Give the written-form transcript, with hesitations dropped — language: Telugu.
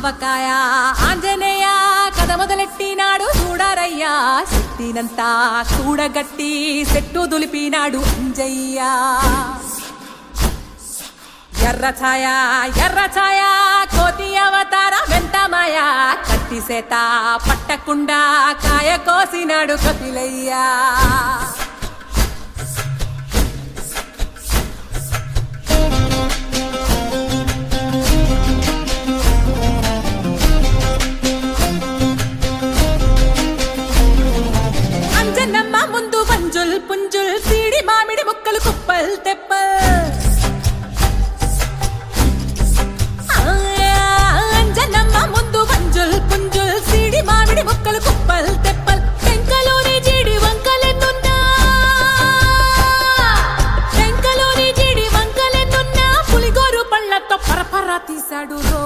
ఆవకాయ ఆంజనేయ కథ మొదలెట్టినాడు చూడారయ్యా శక్తినంతా కూడగట్టి చెట్టు దులిపినాడు అంజయ్య ఎర్ర ఛాయ కోతి అవతార వెంటమాయ కత్తి సేత పట్టకుండా కాయ కోసినాడు కపిలయ్యా అంజనమ్మ ముందు వంజుల్ పుంజుల్ సీడి మామిడి ముక్కలు కుప్పల్ తెప్పల్ అంజనమ్మ ముందు వంజుల్ పుంజుల్ సీడి మామిడి ముక్కలు కుప్పల్ తెప్పల్ టెంకలోని జీడి వంకలెన్నున్నా పులిగోరు పళ్ళతో పరపర తీశాడు రో